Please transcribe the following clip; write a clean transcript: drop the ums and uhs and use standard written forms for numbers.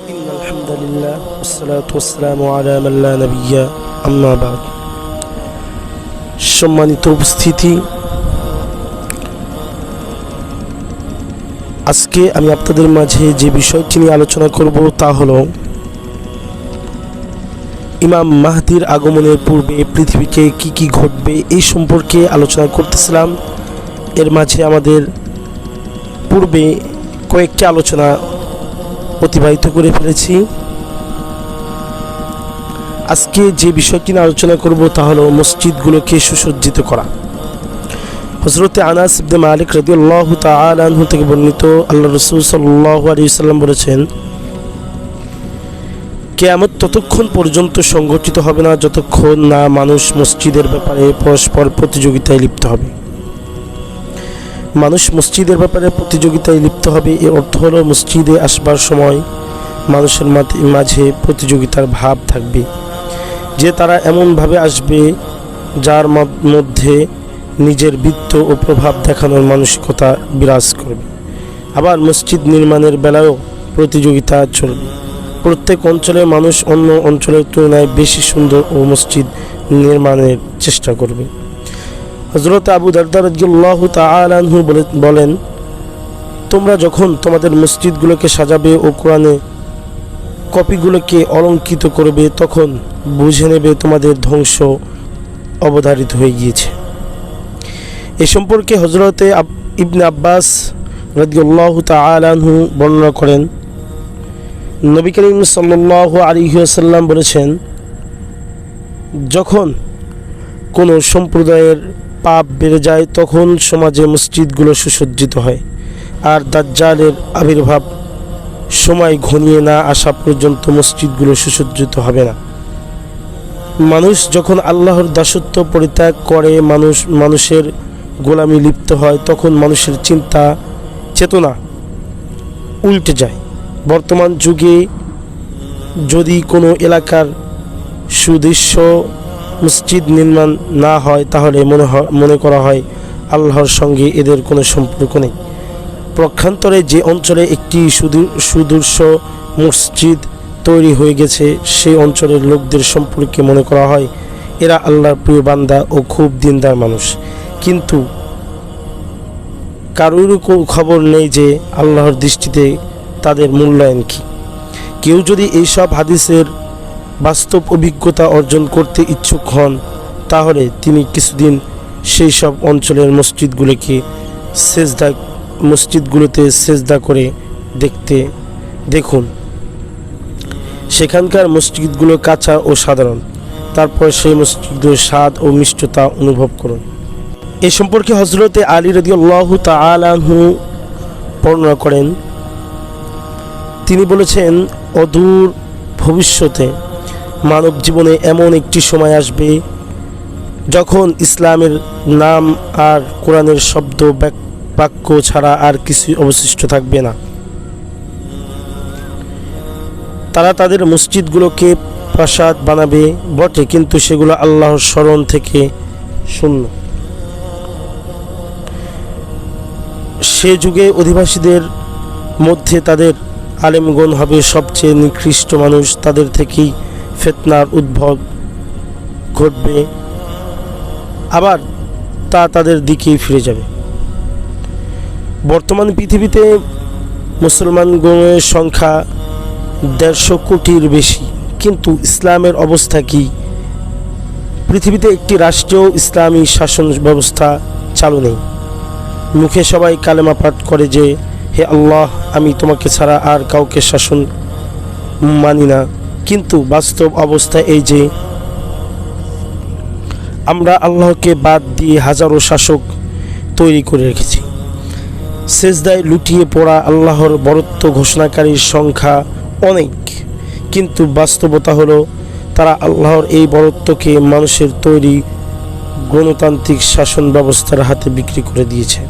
আলহামদুলিল্লাহ ওয়াসসালাতু ওয়াসসালামু আলা মান লা নাবিয়্যা আম্মা বাদ। সম্মানিত উপস্থিতি, আজকে আমি আপনাদের মাঝে যে বিষয়টি নিয়ে আলোচনা করব তা হলো ইমাম মাহদির আগমনের পূর্বে পৃথিবীতে কি কি ঘটবে এই সম্পর্কে আলোচনা করতেছিলাম। এর মাঝে আমাদের পূর্বে কয়েকটি আলোচনা অতিবাহিত করে ফেলেছি। আজকে যে বিষয়টি নিয়ে আলোচনা করব তা হলো মসজিদগুলোকে সুসজ্জিত করা। হযরত আনাস ইবনে মালিক রাদিয়াল্লাহু তাআলা আনহু থেকে বর্ণিত, আল্লাহ রাসূল সাল্লাল্লাহু আলাইহি ওয়াসাল্লাম বলেছেন, কিয়ামত ততক্ষণ পর্যন্ত সংঘটিত হবে না যতক্ষণ না মানুষ মসজিদের ব্যাপারে পরস্পর প্রতিযোগিতায় লিপ্ত হবে। মানুষ মসজিদের ব্যাপারে প্রতিযোগিতায় লিপ্ত হবে, এর অর্থ হলো মসজিদে আসবার সময় মানুষের মাঝে প্রতিযোগিতার ভাব থাকবে, যে তারা এমনভাবে আসবে যার মধ্যে নিজের বৃত্ত ও প্রভাব দেখানোর মানসিকতা বিরাজ করবে। আবার মসজিদ নির্মাণের বেলায়ও প্রতিযোগিতা চলবে। প্রত্যেক অঞ্চলের মানুষ অন্য অঞ্চলের তুলনায় বেশি সুন্দর ও মসজিদ নির্মাণের চেষ্টা করবে। হযরত আবু দারদা রাদিয়াল্লাহু তাআলা আনহু বলেন, তোমরা যখন তোমাদের মসজিদগুলোকে সাজাবে ও কোরআনে কপিগুলোকে অলঙ্কৃত করবে, তখন বুঝে নেবে তোমাদের ধ্বংস অবধারিত হয়ে গিয়েছে। এ সম্পর্কে হযরতে ইবনে আব্বাস রাদিয়াল্লাহু তাআলা আনহু বর্ণনা করেন, নবী করিম সাল্লাল্লাহু আলাইহি ওয়াসাল্লাম বলেছেন, যখন কোনো সম্প্রদায়ের পাপ বেড়ে যায় তখন সমাজে মসজিদগুলো সুসজ্জিত হয়, আর দাজ্জালের আবির্ভাব সময় ঘনিয়ে না আসা পর্যন্ত মসজিদগুলো সুসজ্জিত হবে না। মানুষ যখন আল্লাহর দাসত্ব পরিত্যাগ করে মানুষের গোলামি লিপ্ত হয়, তখন মানুষের চিন্তা চেতনা উল্টে যায়। বর্তমান যুগে যদি কোনো এলাকার সুদৃশ্য মসজিদ নির্মাণ না হয়, তাহলে মনে করা হয় আল্লাহর সঙ্গে এদের কোনো সম্পর্ক নেই। পক্ষান্তরে যে অঞ্চলে একটি সুদৃশ্য মসজিদ তৈরি হয়ে গেছে, সেই অঞ্চলের লোকদের সম্পর্কে মনে করা হয় এরা আল্লাহর প্রিয় বান্দা ও খুব দিনদার মানুষ। কিন্তু কারোরই খবর নেই যে আল্লাহর দৃষ্টিতে তাদের মূল্যায়ন কী। কেউ যদি এইসব হাদিসের বাস্তব অভিজ্ঞতা অর্জন করতে ইচ্ছুক হন, তাহলে তিনি কিছুদিন সেই সব অঞ্চলের মসজিদগুলোতে সেজদা করে দেখুন। সেখানকার মসজিদগুলো কাঁচা ও সাধারণ। তারপর সেই মসজিদের স্বাদ ও মিষ্টতা অনুভব করুন। এ সম্পর্কে হযরতে আলী রাদিয়াল্লাহু তাআলা আনহু বর্ণনা করেন, তিনি বলেছেন, অদূর ভবিষ্যতে মানব জীবনে এমন একটি সময় আসবে যখন ইসলামের নাম আর কোরআনের শব্দ বাক্য ছাড়া আর কিছু অবশিষ্ট থাকবে না। তারা তাদের মসজিদগুলোকে প্রাসাদ বানাবে বটে, কিন্তু সেগুলো আল্লাহর স্মরণ থেকে শূন্য। সে যুগে অধিবাসীদের মধ্যে তাদের আলেমগণ হবে সবচেয়ে নিকৃষ্ট মানুষ। তাদের থেকেই ফিতনার উদ্ভব ঘটবে, আবার তা তাদের দিকেই ফিরে যাবে। বর্তমান পৃথিবীতে মুসলমানগণের সংখ্যা 150 কোটির বেশি, কিন্তু ইসলামের অবস্থা কি? পৃথিবীতে একটি রাষ্ট্রীয় ইসলামী শাসন ব্যবস্থা চালু নেই। মুখে সবাই কালেমা পাঠ করে যে, হে আল্লাহ, আমি তোমাকে ছাড়া আর কাউকে শাসন মানি না, কিন্তু বাস্তব অবস্থা এই যে আমরা আল্লাহকে বাদ দিয়ে হাজারো শাসক তৈরি করে রেখেছি। সেজদায় লুটিয়ে পড়া আল্লাহর বরত্ব ঘোষণাকারীর সংখ্যা অনেক, কিন্তু বাস্তবতা হলো তারা আল্লাহর এই বরত্বকে মানুষের তৈরি গণতান্ত্রিক শাসন ব্যবস্থার হাতে বিক্রি করে দিয়েছে।